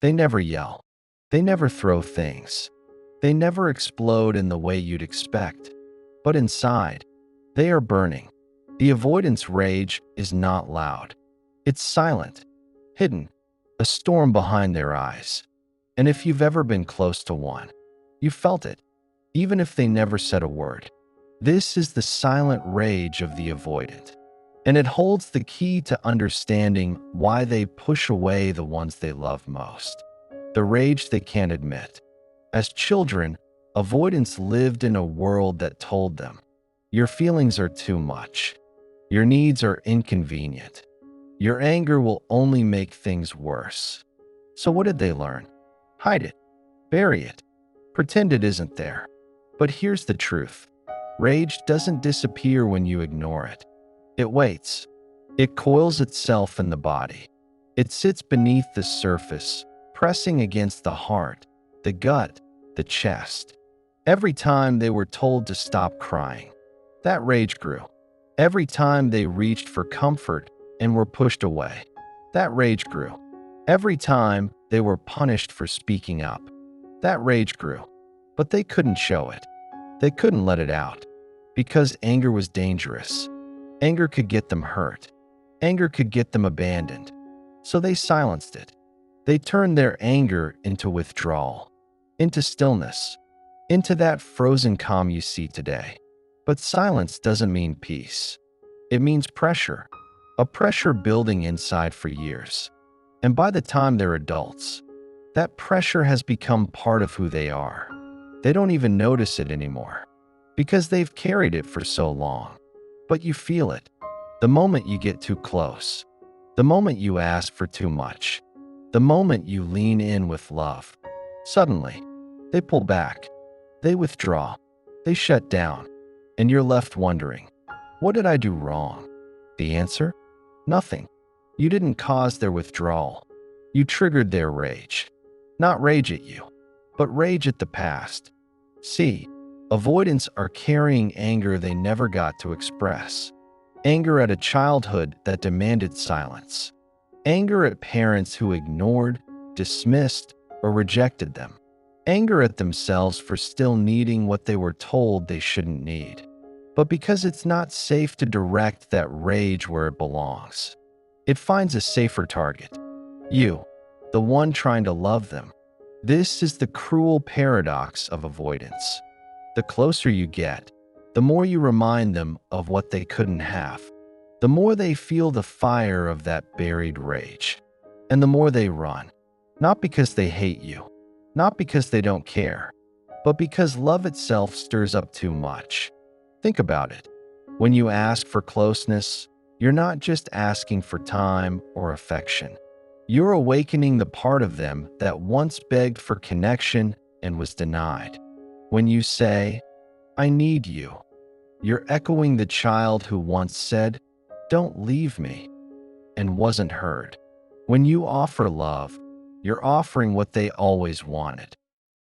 They never yell. They never throw things. They never explode in the way you'd expect. But inside, they are burning. The avoidance rage is not loud. It's silent, hidden, a storm behind their eyes. And if you've ever been close to one, you felt it, even if they never said a word. This is the silent rage of the avoidant, and it holds the key to understanding why they push away the ones they love most. The rage they can't admit. As children, avoidants lived in a world that told them, your feelings are too much. Your needs are inconvenient. Your anger will only make things worse. So what did they learn? Hide it. Bury it. Pretend it isn't there. But here's the truth. Rage doesn't disappear when you ignore it. It waits. It coils itself in the body. It sits beneath the surface, pressing against the heart, the gut, the chest. Every time they were told to stop crying, that rage grew. Every time they reached for comfort and were pushed away, that rage grew. Every time they were punished for speaking up, that rage grew. But they couldn't show it. They couldn't let it out. Because anger was dangerous. Anger could get them hurt. Anger could get them abandoned. So they silenced it. They turned their anger into withdrawal, into stillness, into that frozen calm you see today. But silence doesn't mean peace. It means pressure, a pressure building inside for years. And by the time they're adults, that pressure has become part of who they are. They don't even notice it anymore because they've carried it for so long. But you feel it the moment you get too close, the moment you ask for too much, the moment you lean in with love. Suddenly, they pull back, they withdraw, they shut down, and you're left wondering, what did I do wrong? The answer? Nothing. You didn't cause their withdrawal. You triggered their rage. Not rage at you, but rage at the past. See, avoidants are carrying anger they never got to express. Anger at a childhood that demanded silence. Anger at parents who ignored, dismissed, or rejected them. Anger at themselves for still needing what they were told they shouldn't need. But because it's not safe to direct that rage where it belongs, it finds a safer target. You, the one trying to love them. This is the cruel paradox of avoidance. The closer you get, the more you remind them of what they couldn't have. The more they feel the fire of that buried rage. And the more they run. Not because they hate you. Not because they don't care. But because love itself stirs up too much. Think about it. When you ask for closeness, you're not just asking for time or affection. You're awakening the part of them that once begged for connection and was denied. When you say, I need you, you're echoing the child who once said, don't leave me, and wasn't heard. When you offer love, you're offering what they always wanted,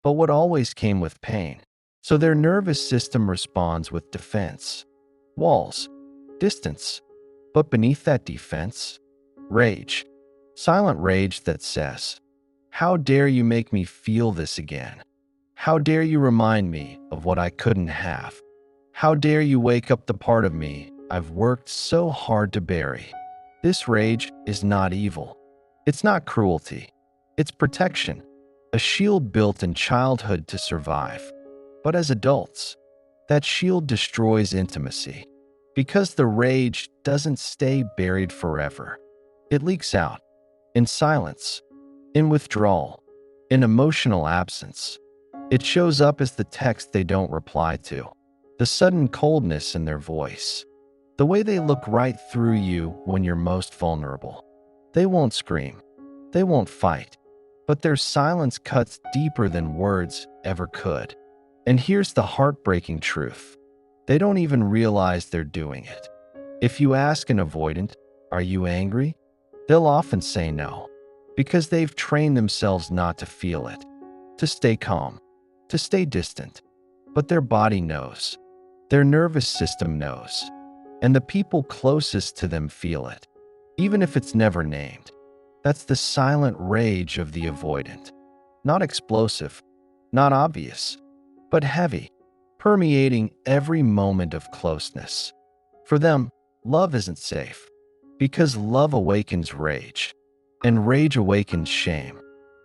but what always came with pain. So their nervous system responds with defense, walls, distance. But beneath that defense, rage. Silent rage that says, how dare you make me feel this again? How dare you remind me of what I couldn't have? How dare you wake up the part of me I've worked so hard to bury? This rage is not evil. It's not cruelty. It's protection, a shield built in childhood to survive. But as adults, that shield destroys intimacy. Because the rage doesn't stay buried forever. It leaks out. In silence, in withdrawal, in emotional absence. It shows up as the text they don't reply to, the sudden coldness in their voice, the way they look right through you when you're most vulnerable. They won't scream, they won't fight, but their silence cuts deeper than words ever could. And here's the heartbreaking truth. They don't even realize they're doing it. If you ask an avoidant, are you angry? They'll often say no, because they've trained themselves not to feel it, to stay calm, to stay distant. But their body knows, their nervous system knows, and the people closest to them feel it, even if it's never named. That's the silent rage of the avoidant. Not explosive, not obvious, but heavy, permeating every moment of closeness. For them, love isn't safe, because love awakens rage, and rage awakens shame.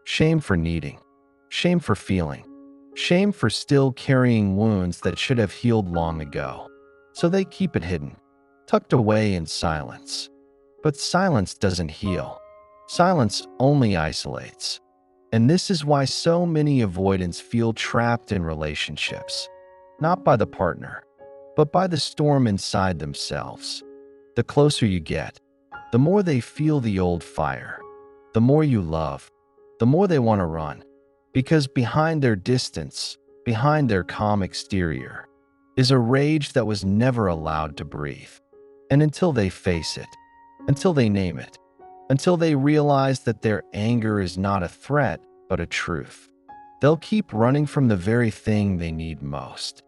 Shame for needing, shame for feeling, shame for still carrying wounds that should have healed long ago. So they keep it hidden, tucked away in silence. But silence doesn't heal. Silence only isolates. And this is why so many avoidants feel trapped in relationships, not by the partner, but by the storm inside themselves. The closer you get, the more they feel the old fire. The more you love, the more they want to run. Because behind their distance, behind their calm exterior, is a rage that was never allowed to breathe. And until they face it, until they name it, until they realize that their anger is not a threat, but a truth, they'll keep running from the very thing they need most.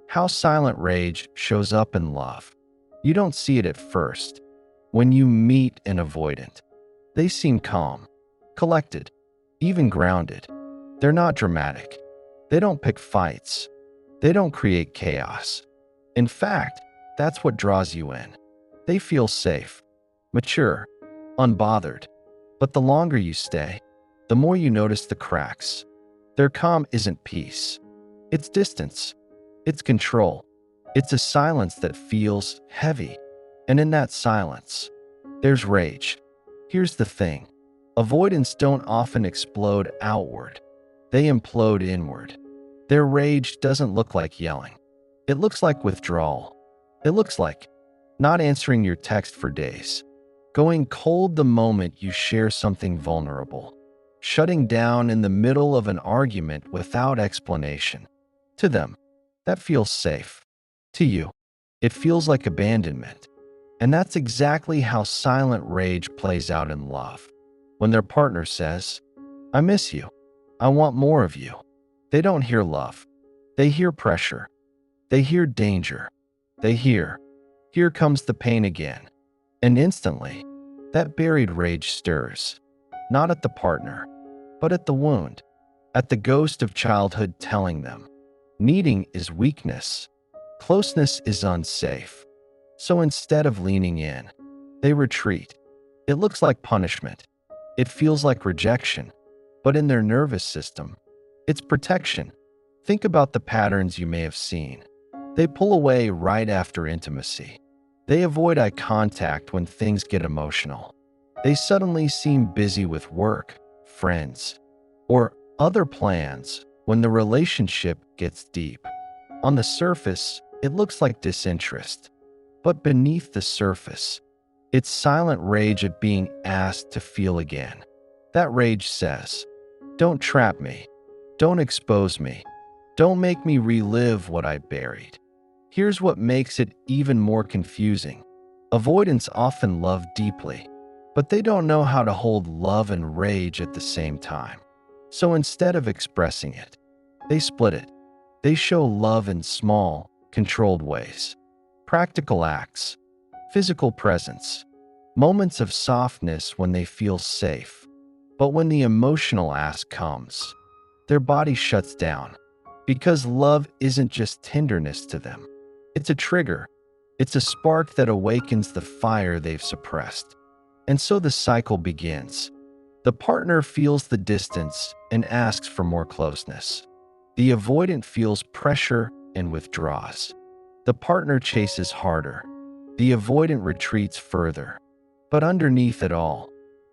How silent rage shows up in love. You don't see it at first. When you meet an avoidant, they seem calm, collected, even grounded. They're not dramatic. They don't pick fights. They don't create chaos. In fact, that's what draws you in. They feel safe, mature, unbothered. But the longer you stay, the more you notice the cracks. Their calm isn't peace. It's distance. It's control. It's a silence that feels heavy. And in that silence, there's rage. Here's the thing. Avoidants don't often explode outward. They implode inward. Their rage doesn't look like yelling. It looks like withdrawal. It looks like not answering your text for days, going cold the moment you share something vulnerable, shutting down in the middle of an argument without explanation. To them, that feels safe. To you, it feels like abandonment. And that's exactly how silent rage plays out in love. When their partner says, "I miss you. I want more of you," they don't hear love. They hear pressure. They hear danger. They hear, "Here comes the pain again." And instantly, that buried rage stirs, not at the partner, but at the wound, at the ghost of childhood telling them, needing is weakness, closeness is unsafe. So instead of leaning in, they retreat. It looks like punishment. It feels like rejection. But in their nervous system, it's protection. Think about the patterns you may have seen. They pull away right after intimacy. They avoid eye contact when things get emotional. They suddenly seem busy with work, friends, or other plans when the relationship gets deep. On the surface, it looks like disinterest. But beneath the surface, it's silent rage at being asked to feel again. That rage says, "Don't trap me. Don't expose me. Don't make me relive what I buried." Here's what makes it even more confusing. Avoidants often love deeply, but they don't know how to hold love and rage at the same time. So instead of expressing it, they split it. They show love in small, controlled ways. Practical acts, physical presence, moments of softness when they feel safe. But when the emotional ask comes, their body shuts down, because love isn't just tenderness to them. It's a trigger. It's a spark that awakens the fire they've suppressed. And so the cycle begins. The partner feels the distance and asks for more closeness. The avoidant feels pressure and withdraws. The partner chases harder. The avoidant retreats further. But underneath it all,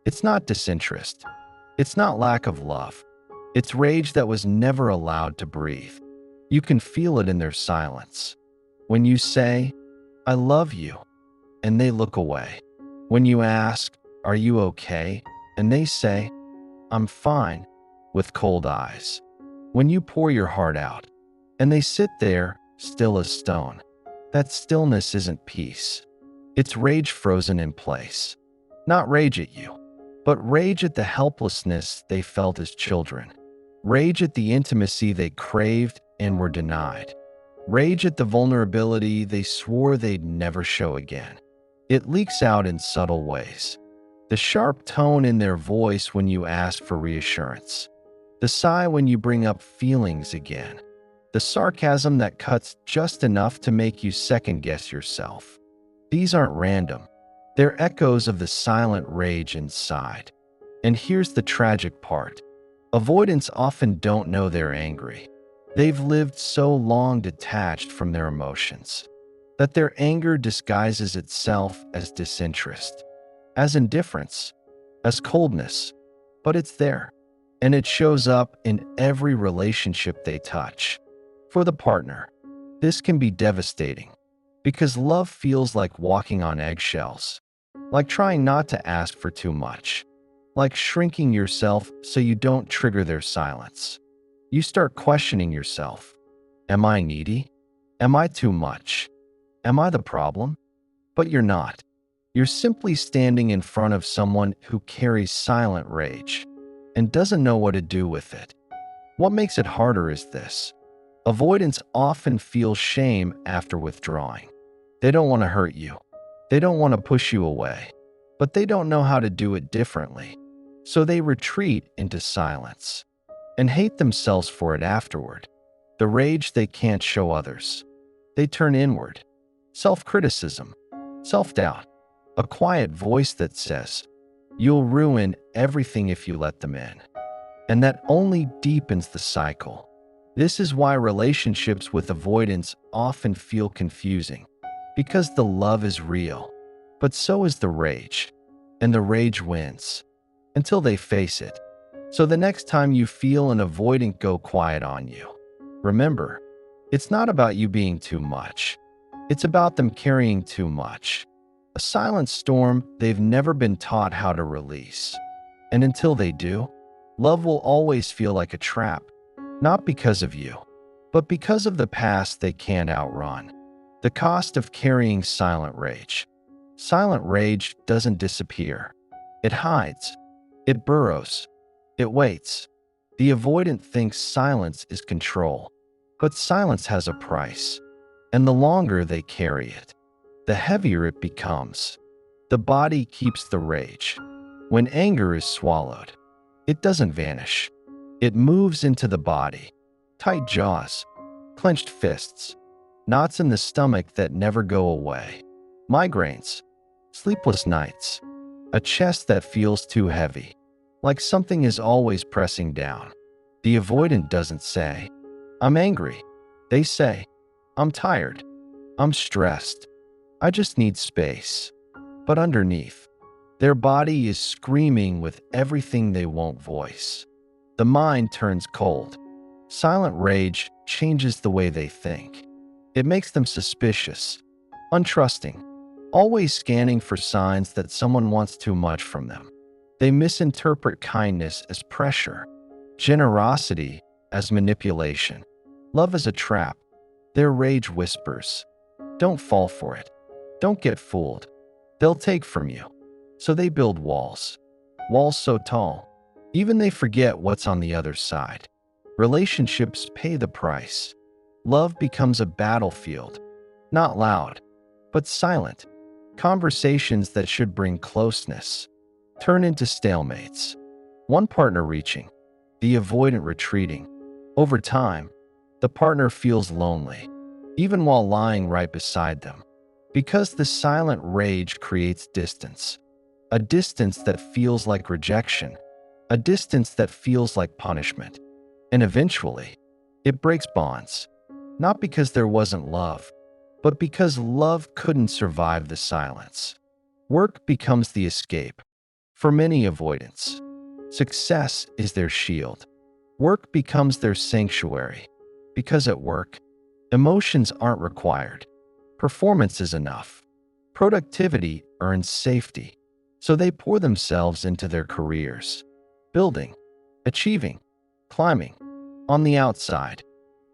it's not disinterest. It's not lack of love. It's rage that was never allowed to breathe. You can feel it in their silence. When you say, "I love you," and they look away. When you ask, "Are you okay?" and they say, "I'm fine," with cold eyes. When you pour your heart out, and they sit there, still as stone. That stillness isn't peace. It's rage frozen in place. Not rage at you, but rage at the helplessness they felt as children. Rage at the intimacy they craved and were denied. Rage at the vulnerability they swore they'd never show again. It leaks out in subtle ways. The sharp tone in their voice when you ask for reassurance. The sigh when you bring up feelings again. The sarcasm that cuts just enough to make you second-guess yourself. These aren't random. They're echoes of the silent rage inside. And here's the tragic part. Avoidants often don't know they're angry. They've lived so long detached from their emotions that their anger disguises itself as disinterest, as indifference, as coldness. But it's there, and it shows up in every relationship they touch. For the partner, this can be devastating because love feels like walking on eggshells, like trying not to ask for too much, like shrinking yourself so you don't trigger their silence. You start questioning yourself. Am I needy? Am I too much? Am I the problem? But you're not. You're simply standing in front of someone who carries silent rage and doesn't know what to do with it. What makes it harder is this. Avoidants often feel shame after withdrawing. They don't want to hurt you. They don't want to push you away. But they don't know how to do it differently. So they retreat into silence and hate themselves for it afterward. The rage they can't show others. They turn inward. Self-criticism, self-doubt, a quiet voice that says, "You'll ruin everything if you let them in." And that only deepens the cycle. This is why relationships with avoidance often feel confusing, because the love is real, but so is the rage, and the rage wins until they face it. So the next time you feel an avoidant go quiet on you, remember, it's not about you being too much. It's about them carrying too much. A silent storm they've never been taught how to release. And until they do, love will always feel like a trap, not because of you, but because of the past they can't outrun. The cost of carrying silent rage. Silent rage doesn't disappear. It hides. It burrows. It waits. The avoidant thinks silence is control, but silence has a price. And the longer they carry it, the heavier it becomes. The body keeps the rage. When anger is swallowed, it doesn't vanish. It moves into the body. Tight jaws, clenched fists, knots in the stomach that never go away, migraines, sleepless nights, a chest that feels too heavy, like something is always pressing down. The avoidant doesn't say, "I'm angry." They say, "I'm tired. I'm stressed. I just need space." But underneath, their body is screaming with everything they won't voice. The mind turns cold. Silent rage changes the way they think. It makes them suspicious, untrusting, always scanning for signs that someone wants too much from them. They misinterpret kindness as pressure, generosity as manipulation, love as a trap. Their rage whispers, "Don't fall for it. Don't get fooled. They'll take from you." So they build walls. Walls so tall, even they forget what's on the other side. Relationships pay the price. Love becomes a battlefield, not loud, but silent. Conversations that should bring closeness turn into stalemates. One partner reaching, the avoidant retreating. Over time, the partner feels lonely, even while lying right beside them, because the silent rage creates distance. A distance that feels like rejection, a distance that feels like punishment. And eventually, it breaks bonds, not because there wasn't love, but because love couldn't survive the silence. Work becomes the escape. For many avoidants, success is their shield. Work becomes their sanctuary, because at work, emotions aren't required. Performance is enough. Productivity earns safety. So they pour themselves into their careers, building, achieving, climbing. On the outside,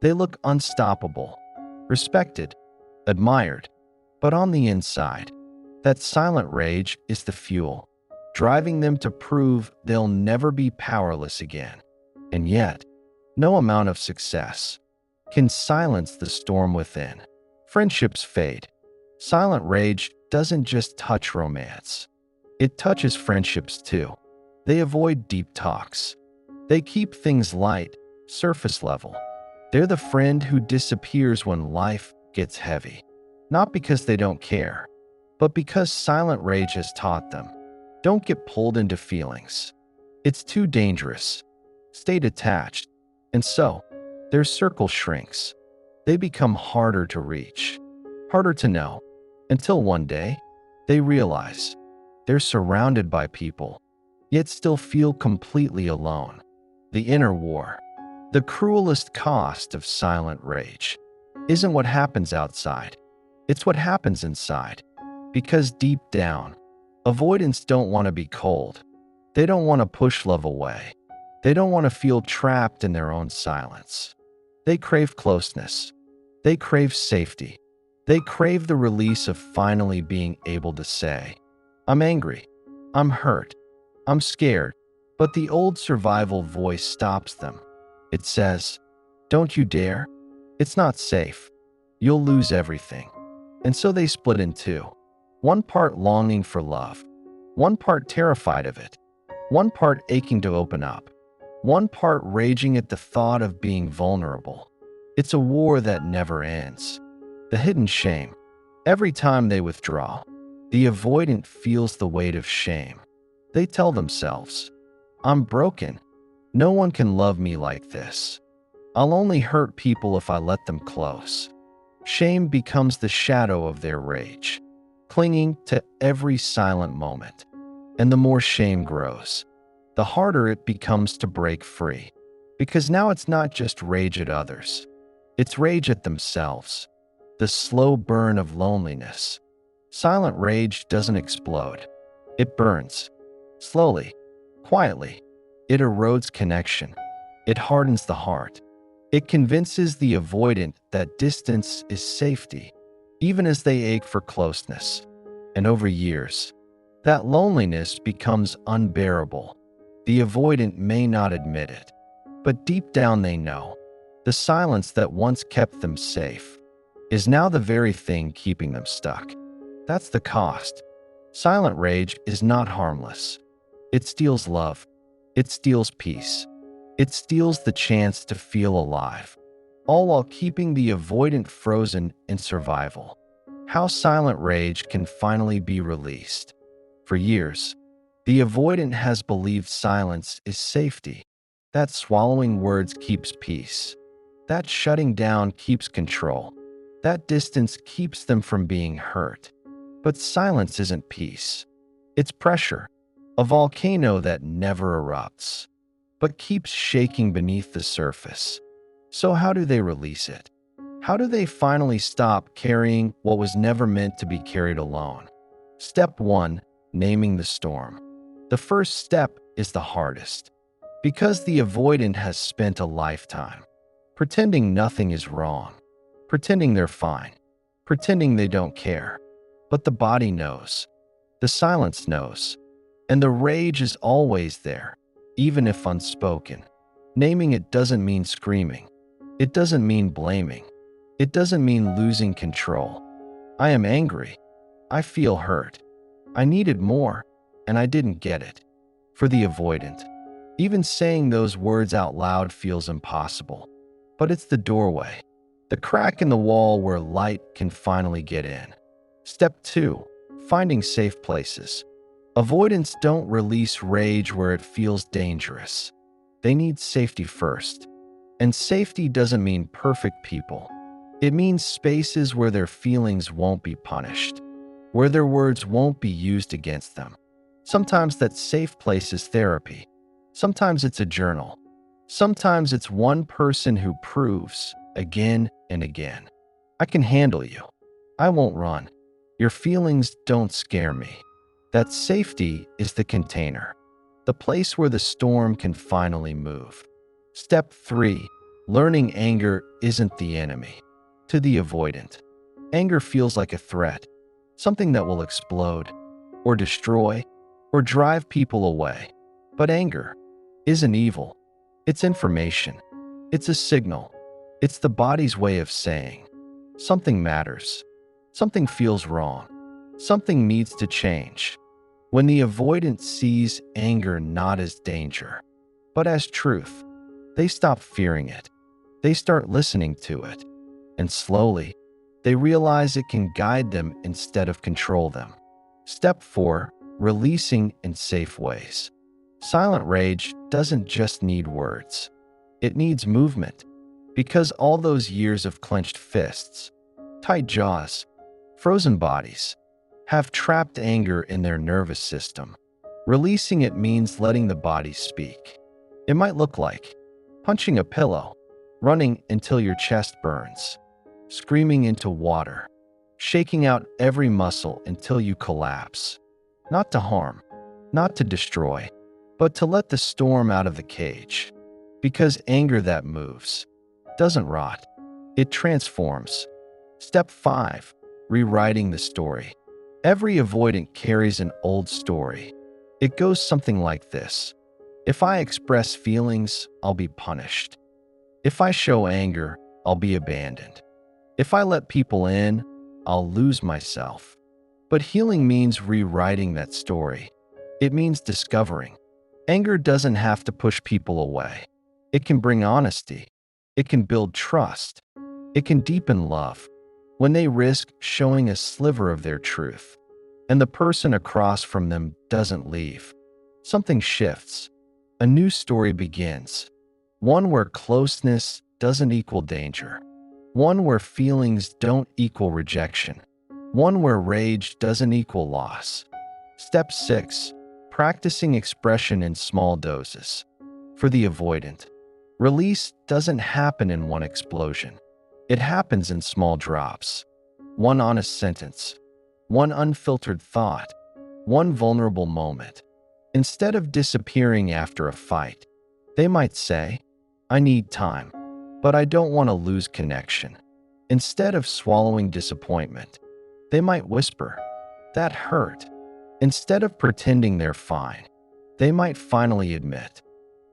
they look unstoppable, respected, admired. But on the inside, that silent rage is the fuel, driving them to prove they'll never be powerless again. And yet, no amount of success can silence the storm within. Friendships fade. Silent rage doesn't just touch romance. It touches friendships too. They avoid deep talks. They keep things light, surface level. They're the friend who disappears when life gets heavy. Not because they don't care, but because silent rage has taught them. Don't get pulled into feelings. It's too dangerous. Stay detached. And so, their circle shrinks. They become harder to reach, harder to know, until one day, they realize they're surrounded by people, yet still feel completely alone. The inner war. The cruelest cost of silent rage isn't what happens outside. It's what happens inside. Because deep down, avoidants don't want to be cold. They don't want to push love away. They don't want to feel trapped in their own silence. They crave closeness. They crave safety. They crave the release of finally being able to say, I'm angry. I'm hurt. I'm scared. But the old survival voice stops them. It says, don't you dare. It's not safe. You'll lose everything. And so they split in two. One part longing for love. One part terrified of it. One part aching to open up. One part raging at the thought of being vulnerable. It's a war that never ends. The hidden shame. Every time they withdraw, the avoidant feels the weight of shame. They tell themselves, I'm broken. No one can love me like this. I'll only hurt people if I let them close. Shame becomes the shadow of their rage, clinging to every silent moment. And the more shame grows, the harder it becomes to break free. Because now it's not just rage at others. It's rage at themselves. The slow burn of loneliness. Silent rage doesn't explode. It burns. Slowly. Quietly. It erodes connection. It hardens the heart. It convinces the avoidant that distance is safety, even as they ache for closeness. And over years, that loneliness becomes unbearable. The avoidant may not admit it, but deep down they know the silence that once kept them safe is now the very thing keeping them stuck. That's the cost. Silent rage is not harmless. It steals love. It steals peace. It steals the chance to feel alive, all while keeping the avoidant frozen in survival. How silent rage can finally be released. For years, the avoidant has believed silence is safety. That swallowing words keeps peace. That shutting down keeps control. That distance keeps them from being hurt. But silence isn't peace. It's pressure, a volcano that never erupts, but keeps shaking beneath the surface. So how do they release it? How do they finally stop carrying what was never meant to be carried alone? Step 1. Naming the storm. The first step is the hardest, because the avoidant has spent a lifetime pretending nothing is wrong, pretending they're fine, pretending they don't care. But the body knows, the silence knows, and the rage is always there, even if unspoken. Naming it doesn't mean screaming. It doesn't mean blaming. It doesn't mean losing control. I am angry. I feel hurt. I needed more, and I didn't get it. For the avoidant, even saying those words out loud feels impossible. But it's the doorway, the crack in the wall where light can finally get in. Step 2. Finding safe places. Avoidants don't release rage where it feels dangerous. They need safety first. And safety doesn't mean perfect people. It means spaces where their feelings won't be punished, where their words won't be used against them. Sometimes that safe place is therapy. Sometimes it's a journal. Sometimes it's one person who proves, again and again, I can handle you. I won't run. Your feelings don't scare me. That safety is the container, the place where the storm can finally move. Step 3. Learning anger isn't the enemy. To the avoidant, anger feels like a threat, something that will explode, or destroy, or drive people away. But anger isn't evil. It's information. It's a signal. It's the body's way of saying, something matters. Something feels wrong. Something needs to change. When the avoidant sees anger not as danger, but as truth, they stop fearing it. They start listening to it. And slowly, they realize it can guide them instead of control them. Step 4. Releasing in safe ways. Silent rage doesn't just need words. It needs movement. Because all those years of clenched fists, tight jaws, frozen bodies, have trapped anger in their nervous system. Releasing it means letting the body speak. It might look like punching a pillow, running until your chest burns, screaming into water, shaking out every muscle until you collapse. Not to harm, not to destroy, but to let the storm out of the cage. Because anger that moves doesn't rot, it transforms. Step 5. Rewriting the story. Every avoidant carries an old story. It goes something like this. If I express feelings, I'll be punished. If I show anger, I'll be abandoned. If I let people in, I'll lose myself. But healing means rewriting that story. It means discovering. Anger doesn't have to push people away. It can bring honesty. It can build trust. It can deepen love. When they risk showing a sliver of their truth, and the person across from them doesn't leave, something shifts. A new story begins. One where closeness doesn't equal danger. One where feelings don't equal rejection. One where rage doesn't equal loss. Step 6. Practicing expression in small doses. For the avoidant, release doesn't happen in one explosion. It happens in small drops. One honest sentence. One unfiltered thought. One vulnerable moment. Instead of disappearing after a fight, they might say, I need time, but I don't want to lose connection. Instead of swallowing disappointment, they might whisper, that hurt. Instead of pretending they're fine, they might finally admit,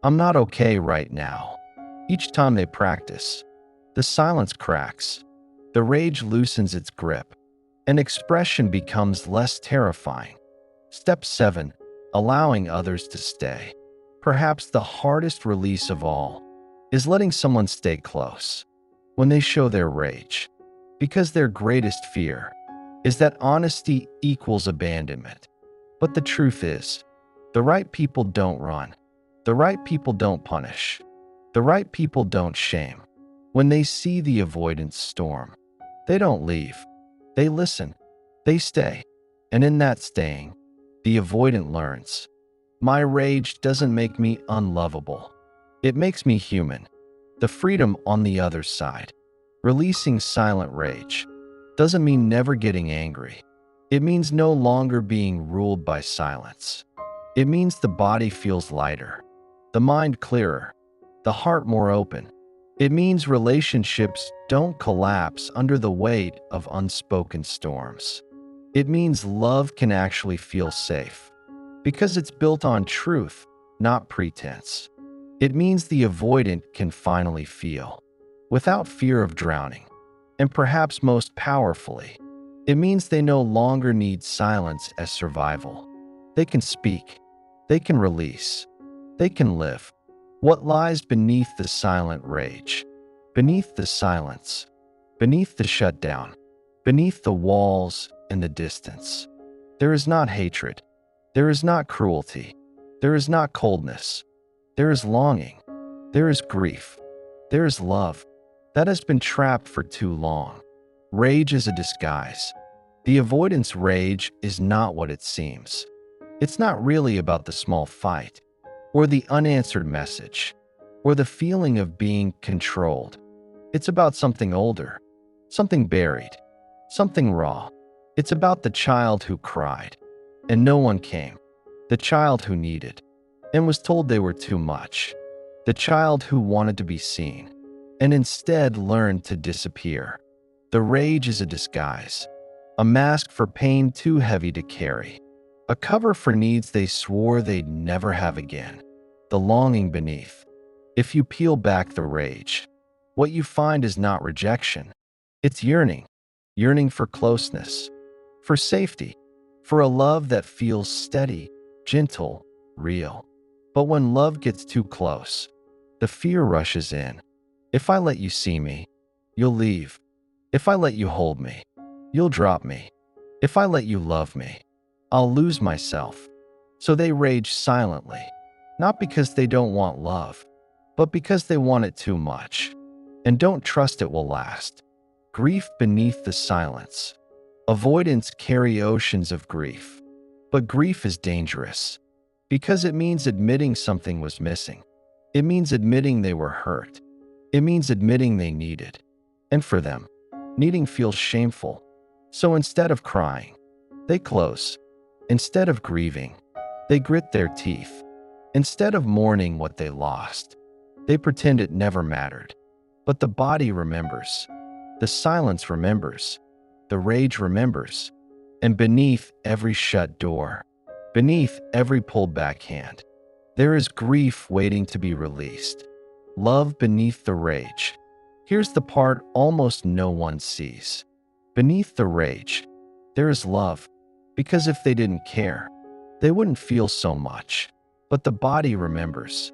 I'm not okay right now. Each time they practice, the silence cracks, the rage loosens its grip, and expression becomes less terrifying. Step 7. Allowing others to stay. Perhaps the hardest release of all is letting someone stay close when they show their rage, because their greatest fear is that honesty equals abandonment. But the truth is, the right people don't run. The right people don't punish. The right people don't shame. When they see the avoidance storm, they don't leave. They listen. They stay. And in that staying, the avoidant learns. My rage doesn't make me unlovable. It makes me human. The freedom on the other side. Releasing silent rage doesn't mean never getting angry. It means no longer being ruled by silence. It means the body feels lighter, the mind clearer, the heart more open. It means relationships don't collapse under the weight of unspoken storms. It means love can actually feel safe, because it's built on truth, not pretense. It means the avoidant can finally feel, without fear of drowning. And perhaps most powerfully, it means they no longer need silence as survival. They can speak. They can release. They can live. What lies beneath the silent rage? Beneath the silence? Beneath the shutdown? Beneath the walls and the distance? There is not hatred. There is not cruelty. There is not coldness. There is longing. There is grief. There is love that has been trapped for too long. Rage is a disguise. The avoidance rage is not what it seems. It's not really about the small fight, or the unanswered message, or the feeling of being controlled. It's about something older, something buried, something raw. It's about the child who cried, and no one came. The child who needed, and was told they were too much. The child who wanted to be seen, and instead learned to disappear. The rage is a disguise, a mask for pain too heavy to carry, a cover for needs they swore they'd never have again. The longing beneath. If you peel back the rage, what you find is not rejection. It's yearning. Yearning for closeness, for safety, for a love that feels steady, gentle, real. But when love gets too close, the fear rushes in. If I let you see me, you'll leave. If I let you hold me, you'll drop me. If I let you love me, I'll lose myself. So they rage silently, not because they don't want love, but because they want it too much and don't trust it will last. Grief beneath the silence. Avoidants carry oceans of grief, but grief is dangerous because it means admitting something was missing. It means admitting they were hurt. It means admitting they needed. And for them, needing feels shameful. So instead of crying, they close. Instead of grieving, they grit their teeth. Instead of mourning what they lost, they pretend it never mattered. But the body remembers. The silence remembers. The rage remembers. And beneath every shut door, beneath every pulled back hand, there is grief waiting to be released. Love beneath the rage. Here's the part almost no one sees. Beneath the rage, there is love, because if they didn't care, they wouldn't feel so much. But the body remembers.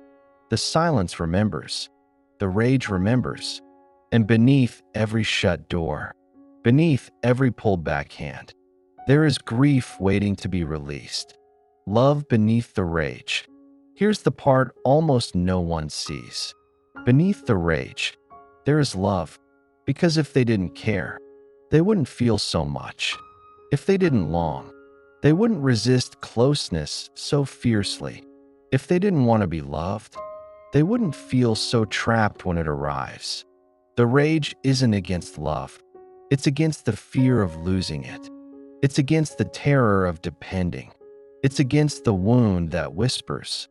The silence remembers. The rage remembers. And beneath every shut door, beneath every pulled back hand, there is grief waiting to be released. Love beneath the rage. Here's the part almost no one sees. Beneath the rage, there is love, because if they didn't care, they wouldn't feel so much. If they didn't long, they wouldn't resist closeness so fiercely. If they didn't want to be loved, they wouldn't feel so trapped when it arrives. The rage isn't against love. It's against the fear of losing it. It's against the terror of depending. It's against the wound that whispers,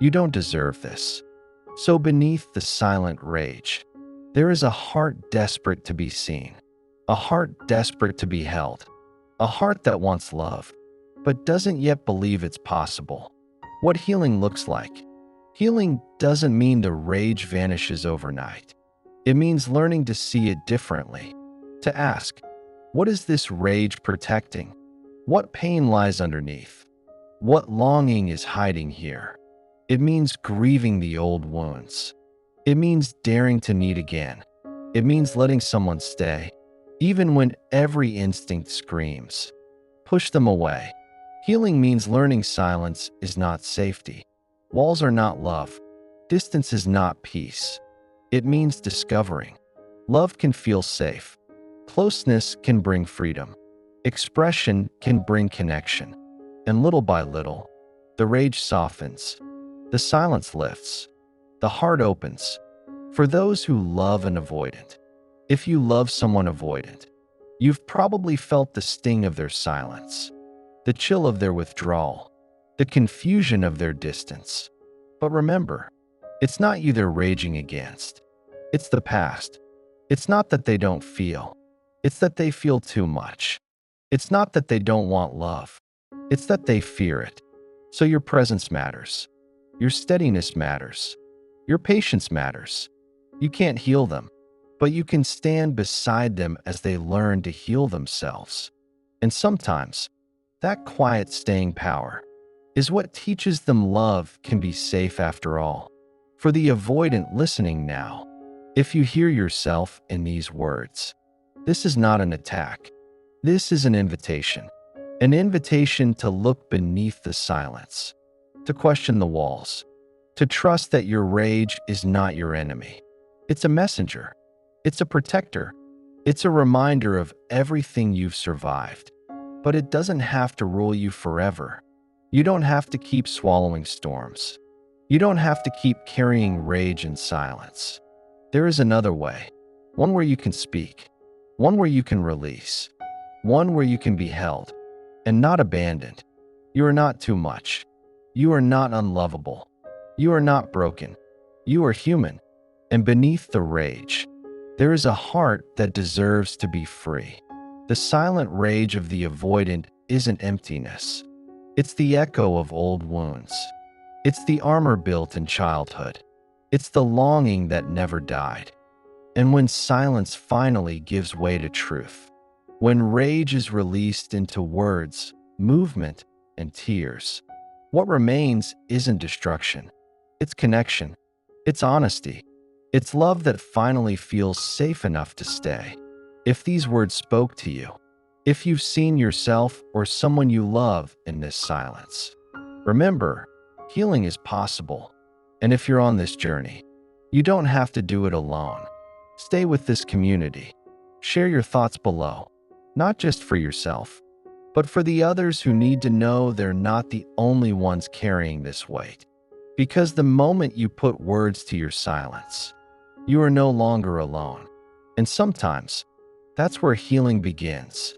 "You don't deserve this." So beneath the silent rage, there is a heart desperate to be seen, a heart desperate to be held, a heart that wants love, but doesn't yet believe it's possible. What healing looks like. Healing doesn't mean the rage vanishes overnight. It means learning to see it differently, to ask, what is this rage protecting? What pain lies underneath? What longing is hiding here? It means grieving the old wounds. It means daring to need again. It means letting someone stay, even when every instinct screams. Push them away. Healing means learning silence is not safety. Walls are not love. Distance is not peace. It means discovering. Love can feel safe. Closeness can bring freedom. Expression can bring connection. And little by little, the rage softens. The silence lifts. The heart opens. For those who love an avoidant, if you love someone avoidant, you've probably felt the sting of their silence, the chill of their withdrawal, the confusion of their distance. But remember, it's not you they're raging against. It's the past. It's not that they don't feel. It's that they feel too much. It's not that they don't want love. It's that they fear it. So your presence matters. Your steadiness matters. Your patience matters. You can't heal them, but you can stand beside them as they learn to heal themselves. And sometimes, that quiet staying power is what teaches them love can be safe after all. For the avoidant listening now, if you hear yourself in these words, this is not an attack. This is an invitation. An invitation to look beneath the silence, to question the walls, to trust that your rage is not your enemy. It's a messenger. It's a protector. It's a reminder of everything you've survived. But it doesn't have to rule you forever. You don't have to keep swallowing storms. You don't have to keep carrying rage in silence. There is another way, one where you can speak, one where you can release, one where you can be held and not abandoned. You are not too much. You are not unlovable. You are not broken. You are human. And beneath the rage, there is a heart that deserves to be free. The silent rage of the avoidant isn't emptiness. It's the echo of old wounds. It's the armor built in childhood. It's the longing that never died. And when silence finally gives way to truth, when rage is released into words movement, and tears. What remains isn't destruction. It's connection. It's honesty. It's love that finally feels safe enough to stay. If these words spoke to you, if you've seen yourself or someone you love in this silence, remember, healing is possible. And if you're on this journey, you don't have to do it alone. Stay with this community. Share your thoughts below, not just for yourself, but for the others who need to know they're not the only ones carrying this weight. Because the moment you put words to your silence, you are no longer alone. And sometimes, that's where healing begins.